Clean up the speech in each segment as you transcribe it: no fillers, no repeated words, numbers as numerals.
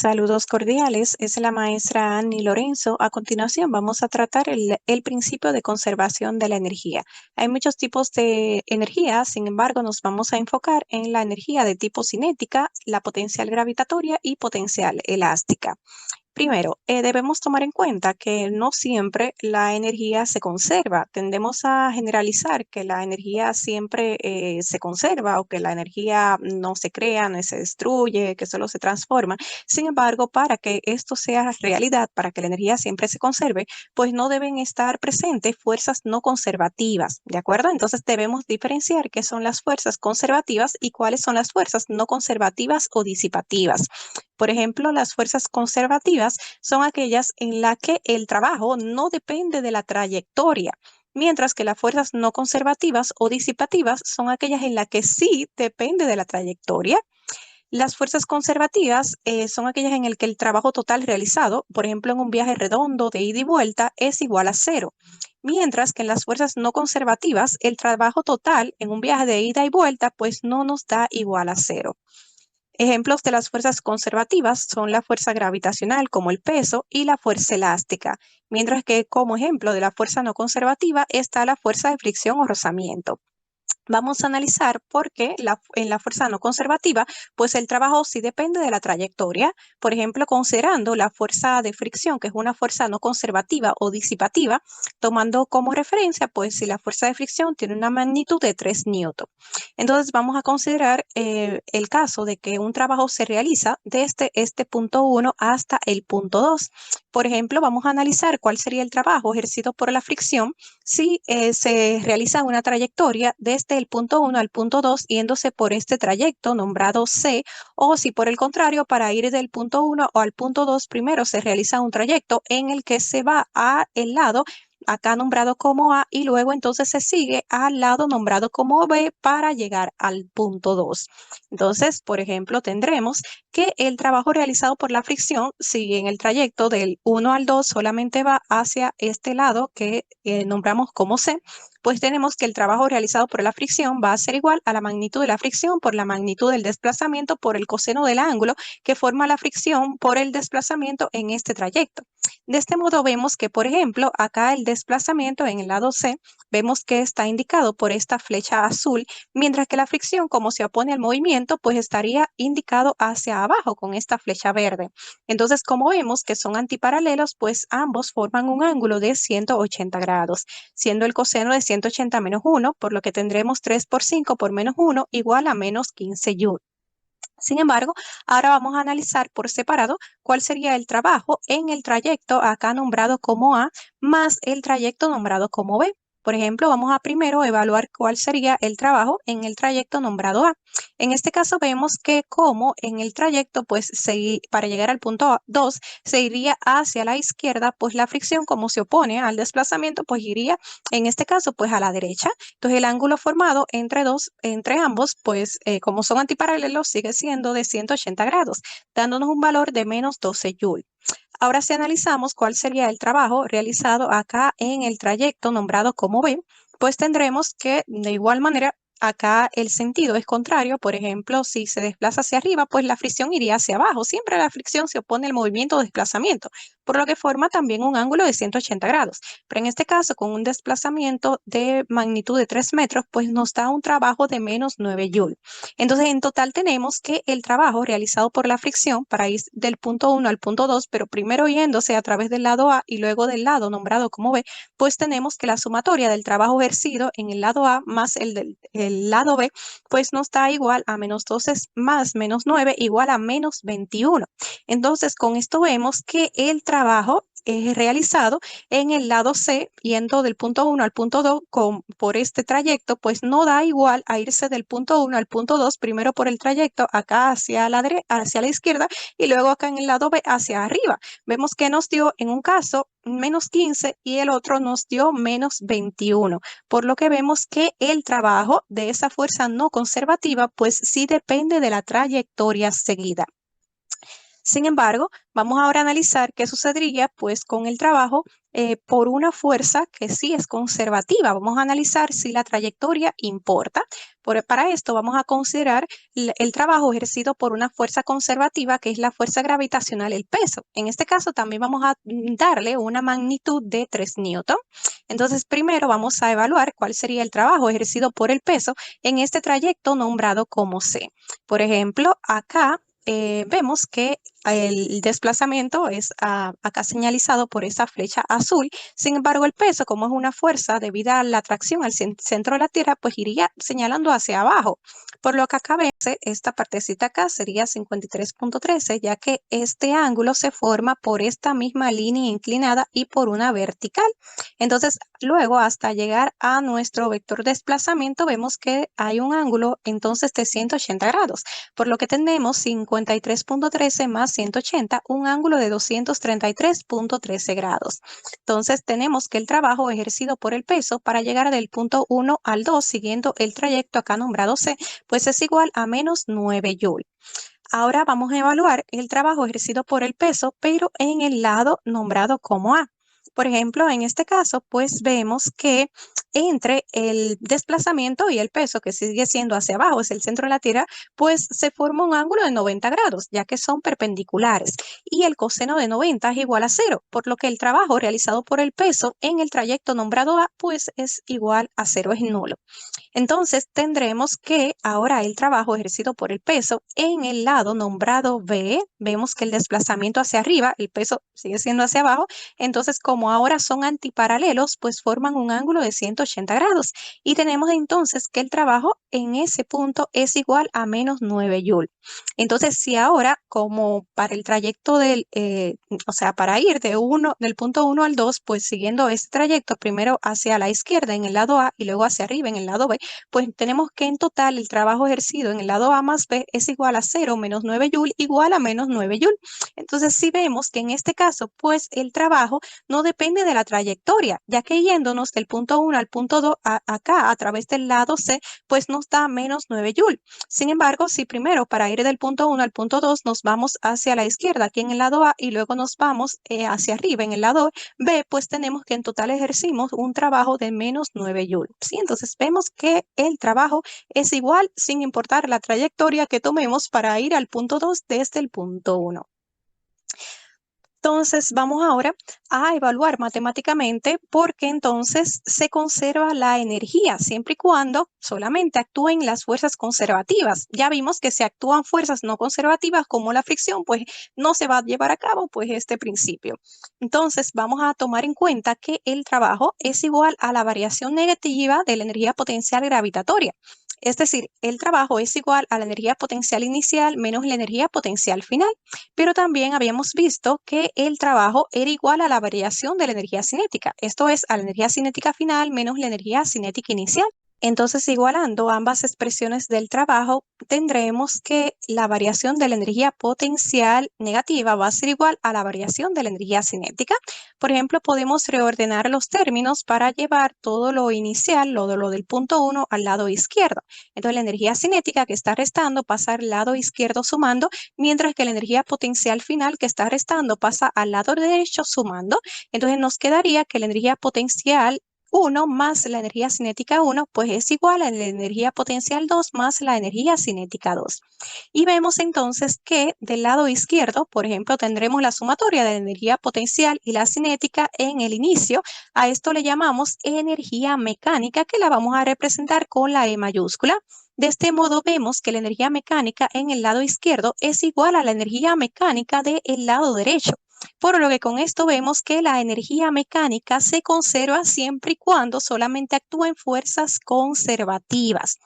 Saludos cordiales, es la maestra Annie Lorenzo. A continuación vamos a tratar el principio de conservación de la energía. Hay muchos tipos de energía, sin embargo nos vamos a enfocar en la energía de tipo cinética, la potencial gravitatoria y potencial elástica. Primero, debemos tomar en cuenta que no siempre la energía se conserva. Tendemos a generalizar que la energía siempre se conserva o que la energía no se crea, no se destruye, que solo se transforma. Sin embargo, para que esto sea realidad, para que la energía siempre se conserve, pues no deben estar presentes fuerzas no conservativas, ¿de acuerdo? Entonces debemos diferenciar qué son las fuerzas conservativas y cuáles son las fuerzas no conservativas o disipativas. Por ejemplo, las fuerzas conservativas son aquellas en las que el trabajo no depende de la trayectoria, mientras que las fuerzas no conservativas o disipativas son aquellas en las que sí depende de la trayectoria. Las fuerzas conservativas son aquellas en las que el trabajo total realizado, por ejemplo, en un viaje redondo de ida y vuelta, es igual a cero. Mientras que en las fuerzas no conservativas, el trabajo total en un viaje de ida y vuelta, pues no nos da igual a cero. Ejemplos de las fuerzas conservativas son la fuerza gravitacional, como el peso, y la fuerza elástica, mientras que como ejemplo de la fuerza no conservativa está la fuerza de fricción o rozamiento. Vamos a analizar por qué en la fuerza no conservativa, pues el trabajo sí depende de la trayectoria. Por ejemplo, considerando la fuerza de fricción, que es una fuerza no conservativa o disipativa, tomando como referencia, pues si la fuerza de fricción tiene una magnitud de 3 newton. Entonces vamos a considerar el caso de que un trabajo se realiza desde este punto 1 hasta el punto 2. Por ejemplo, vamos a analizar cuál sería el trabajo ejercido por la fricción si se realiza una trayectoria desde el punto 1 al punto 2 yéndose por este trayecto nombrado C, o si por el contrario para ir del punto 1 o al punto 2 primero se realiza un trayecto en el que se va a el lado acá nombrado como A y luego entonces se sigue al lado nombrado como B para llegar al punto 2. Entonces, por ejemplo, tendremos que el trabajo realizado por la fricción, si en el trayecto del 1 al 2 solamente va hacia este lado que nombramos como C, pues tenemos que el trabajo realizado por la fricción va a ser igual a la magnitud de la fricción por la magnitud del desplazamiento por el coseno del ángulo que forma la fricción por el desplazamiento en este trayecto. De este modo vemos que, por ejemplo, acá el desplazamiento en el lado C, vemos que está indicado por esta flecha azul, mientras que la fricción, como se opone al movimiento, pues estaría indicado hacia abajo con esta flecha verde. Entonces, como vemos que son antiparalelos, pues ambos forman un ángulo de 180 grados, siendo el coseno de 180 menos 1, por lo que tendremos 3 por 5 por menos 1 igual a menos 15 joules. Sin embargo, ahora vamos a analizar por separado cuál sería el trabajo en el trayecto acá nombrado como A más el trayecto nombrado como B. Por ejemplo, vamos a primero evaluar cuál sería el trabajo en el trayecto nombrado A. En este caso vemos que como en el trayecto, pues para llegar al punto 2 se iría hacia la izquierda, pues la fricción como se opone al desplazamiento, pues iría en este caso pues a la derecha. Entonces el ángulo formado entre ambos, pues como son antiparalelos, sigue siendo de 180 grados, dándonos un valor de menos 12 joules. Ahora si analizamos cuál sería el trabajo realizado acá en el trayecto nombrado como B, pues tendremos que de igual manera acá el sentido es contrario. Por ejemplo, si se desplaza hacia arriba, pues la fricción iría hacia abajo. Siempre la fricción se opone al movimiento o desplazamiento, por lo que forma también un ángulo de 180 grados. Pero en este caso, con un desplazamiento de magnitud de 3 metros, pues nos da un trabajo de menos 9 joules. Entonces, en total tenemos que el trabajo realizado por la fricción para ir del punto 1 al punto 2, pero primero yéndose a través del lado A y luego del lado nombrado como B, pues tenemos que la sumatoria del trabajo ejercido en el lado A más el lado B, pues nos da igual a menos 12 más menos 9 igual a menos 21. Entonces, con esto vemos que el trabajo es realizado en el lado C, yendo del punto 1 al punto 2 por este trayecto, pues no da igual a irse del punto 1 al punto 2, primero por el trayecto acá hacia la izquierda y luego acá en el lado B hacia arriba. Vemos que nos dio en un caso menos 15 y el otro nos dio menos 21, por lo que vemos que el trabajo de esa fuerza no conservativa pues sí depende de la trayectoria seguida. Sin embargo, vamos ahora a analizar qué sucedería pues con el trabajo por una fuerza que sí es conservativa. Vamos a analizar si la trayectoria importa. Para esto vamos a considerar el trabajo ejercido por una fuerza conservativa, que es la fuerza gravitacional, el peso. En este caso también vamos a darle una magnitud de 3 newton. Entonces, primero vamos a evaluar cuál sería el trabajo ejercido por el peso en este trayecto nombrado como C. Por ejemplo, acá vemos que el desplazamiento es acá señalizado por esa flecha azul. Sin embargo, el peso, como es una fuerza debido a la atracción al centro de la Tierra, pues iría señalando hacia abajo. Por lo que acá vemos, esta partecita acá sería 53.13, ya que este ángulo se forma por esta misma línea inclinada y por una vertical. Entonces, luego hasta llegar a nuestro vector de desplazamiento, vemos que hay un ángulo entonces de 180 grados, por lo que tenemos 53.13 más 180, un ángulo de 233.13 grados. Entonces, tenemos que el trabajo ejercido por el peso para llegar del punto 1 al 2, siguiendo el trayecto acá nombrado C, pues es igual a menos 9 Joule. Ahora vamos a evaluar el trabajo ejercido por el peso, pero en el lado nombrado como A. Por ejemplo, en este caso, pues vemos que entre el desplazamiento y el peso, que sigue siendo hacia abajo, es el centro de la Tierra, pues se forma un ángulo de 90 grados, ya que son perpendiculares. Y el coseno de 90 es igual a 0, por lo que el trabajo realizado por el peso en el trayecto nombrado A, pues es igual a 0, es nulo. Entonces tendremos que ahora el trabajo ejercido por el peso en el lado nombrado B, vemos que el desplazamiento hacia arriba, el peso sigue siendo hacia abajo, entonces como ahora son antiparalelos, pues forman un ángulo de 180 grados y tenemos entonces que el trabajo en ese punto es igual a menos 9 Joule. Entonces si ahora como para el trayecto o sea, para ir del punto 1 al 2, pues siguiendo este trayecto primero hacia la izquierda en el lado A y luego hacia arriba en el lado B, pues tenemos que en total el trabajo ejercido en el lado A más B es igual a 0 menos 9 Joule igual a menos 9 Joule. Entonces, si vemos que en este caso, pues el trabajo no depende de la trayectoria, ya que yéndonos del punto 1 al punto 2 acá a través del lado C, pues nos da menos 9 Joule. Sin embargo, si primero para ir del punto 1 al punto 2 nos vamos hacia la izquierda aquí en el lado A y luego nos vamos hacia arriba en el lado B, pues tenemos que en total ejercimos un trabajo de menos 9 Joule. ¿Sí? Entonces vemos que el trabajo es igual sin importar la trayectoria que tomemos para ir al punto 2 desde el punto 1. Entonces vamos ahora a evaluar matemáticamente por qué entonces se conserva la energía siempre y cuando solamente actúen las fuerzas conservativas. Ya vimos que si actúan fuerzas no conservativas como la fricción, pues no se va a llevar a cabo pues este principio. Entonces vamos a tomar en cuenta que el trabajo es igual a la variación negativa de la energía potencial gravitatoria. Es decir, el trabajo es igual a la energía potencial inicial menos la energía potencial final. Pero también habíamos visto que el trabajo era igual a la variación de la energía cinética. Esto es, a la energía cinética final menos la energía cinética inicial. Entonces, igualando ambas expresiones del trabajo, tendremos que la variación de la energía potencial negativa va a ser igual a la variación de la energía cinética. Por ejemplo, podemos reordenar los términos para llevar todo lo inicial, lo del punto 1 al lado izquierdo. Entonces, la energía cinética que está restando pasa al lado izquierdo sumando, mientras que la energía potencial final que está restando pasa al lado derecho sumando. Entonces, nos quedaría que la energía potencial 1 más la energía cinética 1, pues es igual a la energía potencial 2 más la energía cinética 2. Y vemos entonces que del lado izquierdo, por ejemplo, tendremos la sumatoria de la energía potencial y la cinética en el inicio. A esto le llamamos energía mecánica, que la vamos a representar con la E mayúscula. De este modo vemos que la energía mecánica en el lado izquierdo es igual a la energía mecánica del lado derecho. Por lo que con esto vemos que la energía mecánica se conserva siempre y cuando solamente actúen fuerzas conservativas.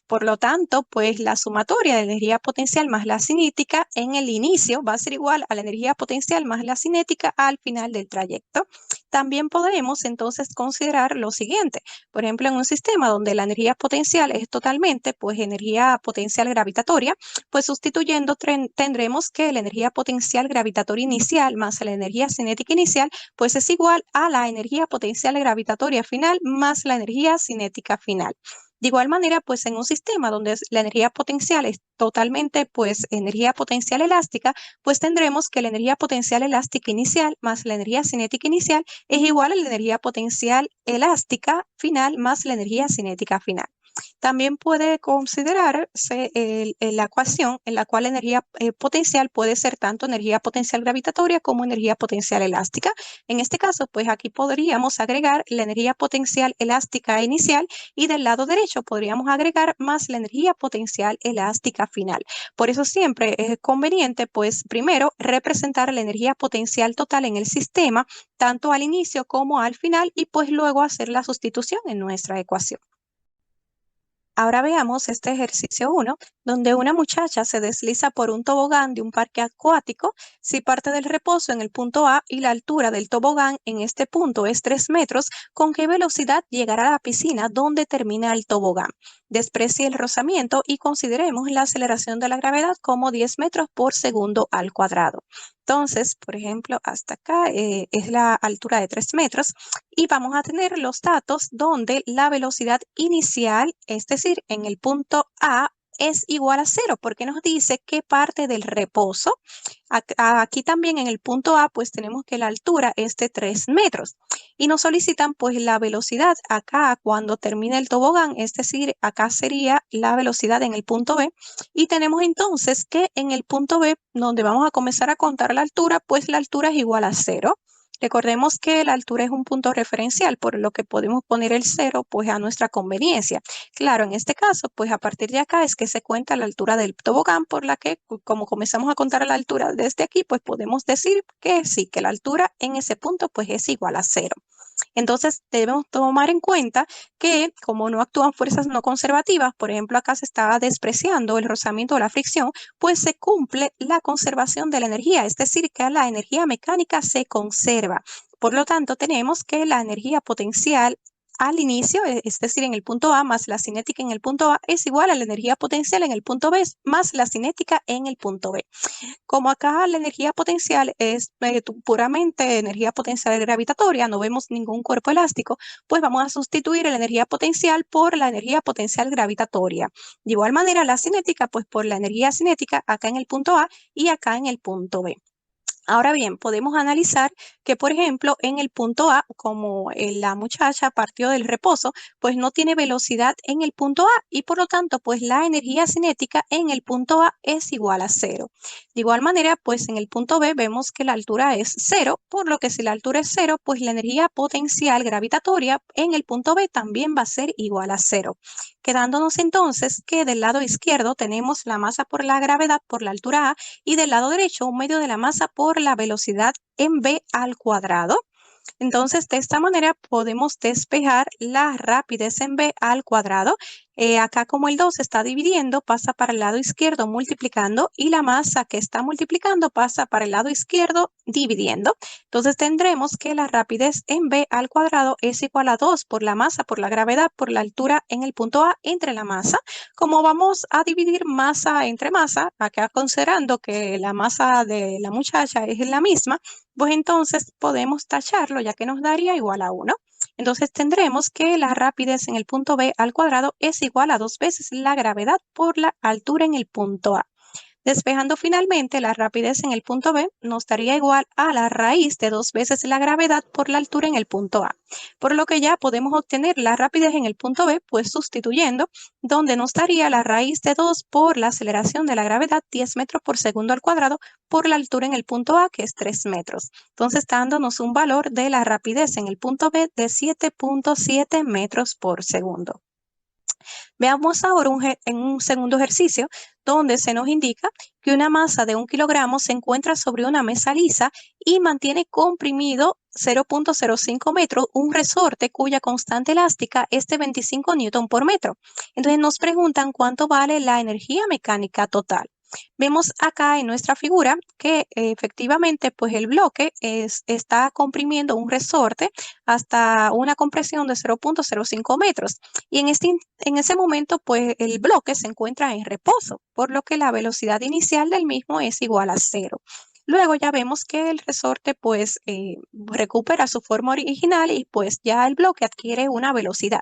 Por lo tanto, pues la sumatoria de la energía potencial más la cinética en el inicio va a ser igual a la energía potencial más la cinética al final del trayecto. También podremos entonces considerar lo siguiente. Por ejemplo, en un sistema donde la energía potencial es totalmente pues energía potencial gravitatoria, pues sustituyendo tendremos que la energía potencial gravitatoria inicial más la energía cinética inicial pues es igual a la energía potencial gravitatoria final más la energía cinética final. De igual manera, pues en un sistema donde la energía potencial es totalmente, pues, energía potencial elástica, pues tendremos que la energía potencial elástica inicial más la energía cinética inicial es igual a la energía potencial elástica final más la energía cinética final. También puede considerarse la ecuación en la cual la energía potencial puede ser tanto energía potencial gravitatoria como energía potencial elástica. En este caso, pues aquí podríamos agregar la energía potencial elástica inicial y del lado derecho podríamos agregar más la energía potencial elástica final. Por eso siempre es conveniente, pues primero representar la energía potencial total en el sistema, tanto al inicio como al final, y pues luego hacer la sustitución en nuestra ecuación. Ahora veamos este ejercicio 1, donde una muchacha se desliza por un tobogán de un parque acuático. Si parte del reposo en el punto A y la altura del tobogán en este punto es 3 metros, ¿con qué velocidad llegará a la piscina donde termina el tobogán? Desprecie el rozamiento y consideremos la aceleración de la gravedad como 10 metros por segundo al cuadrado. Entonces, por ejemplo, hasta acá es la altura de 3 metros y vamos a tener los datos donde la velocidad inicial, es decir, en el punto A, es igual a 0, porque nos dice que parte del reposo. Aquí también en el punto A, pues tenemos que la altura es de 3 metros y nos solicitan pues la velocidad acá cuando termina el tobogán, es decir, acá sería la velocidad en el punto B, y tenemos entonces que en el punto B, donde vamos a comenzar a contar la altura, pues la altura es igual a 0. Recordemos que la altura es un punto referencial, por lo que podemos poner el 0 pues a nuestra conveniencia. Claro, en este caso, pues a partir de acá es que se cuenta la altura del tobogán, por la que como comenzamos a contar la altura desde aquí, pues podemos decir que sí, que la altura en ese punto pues es igual a 0. Entonces debemos tomar en cuenta que como no actúan fuerzas no conservativas, por ejemplo acá se estaba despreciando el rozamiento o la fricción, pues se cumple la conservación de la energía, es decir, que la energía mecánica se conserva. Por lo tanto, tenemos que la energía potencial al inicio, es decir, en el punto A más la cinética en el punto A, es igual a la energía potencial en el punto B más la cinética en el punto B. Como acá la energía potencial es puramente energía potencial gravitatoria, no vemos ningún cuerpo elástico, pues vamos a sustituir la energía potencial por la energía potencial gravitatoria. De igual manera, la cinética, pues por la energía cinética acá en el punto A y acá en el punto B. Ahora bien, podemos analizar que, por ejemplo, en el punto A, como la muchacha partió del reposo, pues no tiene velocidad en el punto A y por lo tanto, pues la energía cinética en el punto A es igual a 0. De igual manera, pues en el punto B vemos que la altura es 0, por lo que si la altura es 0, pues la energía potencial gravitatoria en el punto B también va a ser igual a 0. Quedándonos entonces que del lado izquierdo tenemos la masa por la gravedad por la altura A y del lado derecho un medio de la masa por la velocidad en v al cuadrado. Entonces, de esta manera podemos despejar la rapidez en v al cuadrado. Acá como el 2 se está dividiendo, pasa para el lado izquierdo multiplicando y la masa que está multiplicando pasa para el lado izquierdo dividiendo. Entonces tendremos que la rapidez en v al cuadrado es igual a 2 por la masa, por la gravedad, por la altura en el punto A entre la masa. Como vamos a dividir masa entre masa, acá considerando que la masa de la muchacha es la misma, pues entonces podemos tacharlo ya que nos daría igual a 1. Entonces tendremos que la rapidez en el punto B al cuadrado es igual a 2 veces la gravedad por la altura en el punto A. Despejando finalmente, la rapidez en el punto B nos daría igual a la raíz de 2 veces la gravedad por la altura en el punto A. Por lo que ya podemos obtener la rapidez en el punto B, pues sustituyendo, donde nos daría la raíz de 2 por la aceleración de la gravedad 10 metros por segundo al cuadrado por la altura en el punto A, que es 3 metros. Entonces, dándonos un valor de la rapidez en el punto B de 7.7 metros por segundo. Veamos ahora en un segundo ejercicio donde se nos indica que una masa de 1 kilogramo se encuentra sobre una mesa lisa y mantiene comprimido 0.05 metros un resorte cuya constante elástica es de 25 newton por metro. Entonces nos preguntan cuánto vale la energía mecánica total. Vemos acá en nuestra figura que efectivamente pues el bloque está comprimiendo un resorte hasta una compresión de 0.05 metros y en ese momento pues el bloque se encuentra en reposo, por lo que la velocidad inicial del mismo es igual a 0. Luego ya vemos que el resorte pues recupera su forma original y pues ya el bloque adquiere una velocidad.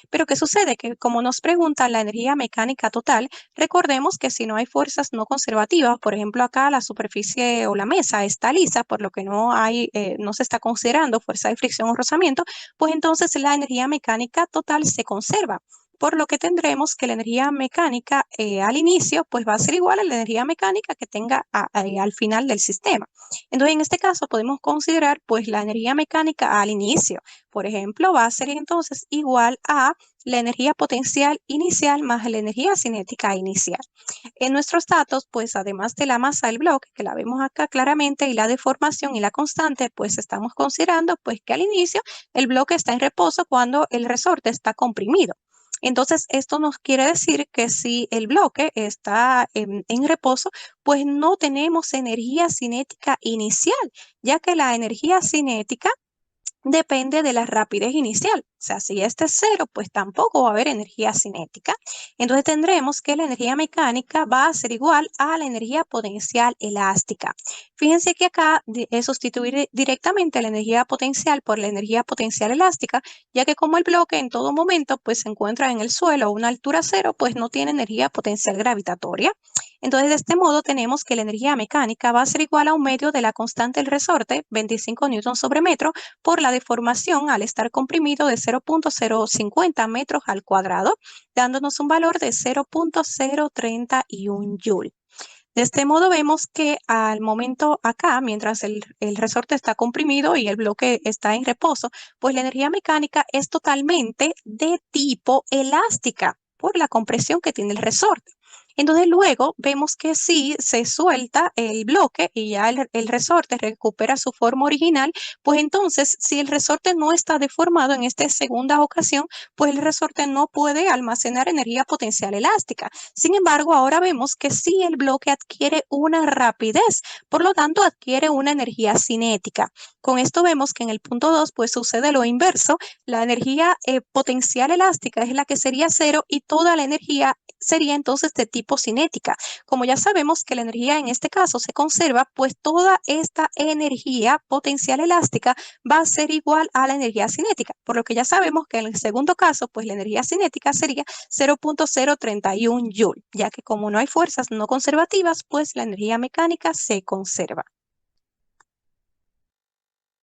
Pero ¿qué sucede? Que como nos preguntan la energía mecánica total, recordemos que si no hay fuerzas no conservativas, por ejemplo acá la superficie o la mesa está lisa, por lo que no se está considerando fuerza de fricción o rozamiento, pues entonces la energía mecánica total se conserva. Por lo que tendremos que la energía mecánica al inicio pues va a ser igual a la energía mecánica que tenga al final del sistema. Entonces en este caso podemos considerar pues la energía mecánica al inicio. Por ejemplo, va a ser entonces igual a la energía potencial inicial más la energía cinética inicial. En nuestros datos, pues además de la masa del bloque, que la vemos acá claramente, y la deformación y la constante, pues estamos considerando pues que al inicio el bloque está en reposo cuando el resorte está comprimido. Entonces, esto nos quiere decir que si el bloque está en reposo, pues no tenemos energía cinética inicial, ya que la energía cinética depende de la rapidez inicial. O sea, si este es cero, pues tampoco va a haber energía cinética. Entonces tendremos que la energía mecánica va a ser igual a la energía potencial elástica. Fíjense que acá es sustituir directamente la energía potencial por la energía potencial elástica, ya que como el bloque en todo momento pues se encuentra en el suelo a una altura cero, pues no tiene energía potencial gravitatoria. Entonces, de este modo tenemos que la energía mecánica va a ser igual a un medio de la constante del resorte, 25 newtons sobre metro, por la deformación al estar comprimido de 0.050 metros al cuadrado, dándonos un valor de 0.031 joule. De este modo vemos que al momento acá, mientras el resorte está comprimido y el bloque está en reposo, pues la energía mecánica es totalmente de tipo elástica por la compresión que tiene el resorte. Entonces luego vemos que si se suelta el bloque y ya el resorte recupera su forma original, pues entonces si el resorte no está deformado en esta segunda ocasión, pues el resorte no puede almacenar energía potencial elástica. Sin embargo, ahora vemos que sí el bloque adquiere una rapidez, por lo tanto adquiere una energía cinética. Con esto vemos que en el punto 2 pues sucede lo inverso, la energía potencial elástica es la que sería cero y toda la energía sería entonces de tipo cinética. Como ya sabemos que la energía en este caso se conserva, pues toda esta energía potencial elástica va a ser igual a la energía cinética, por lo que ya sabemos que en el segundo caso, pues la energía cinética sería 0.031 joule, ya que como no hay fuerzas no conservativas, pues la energía mecánica se conserva.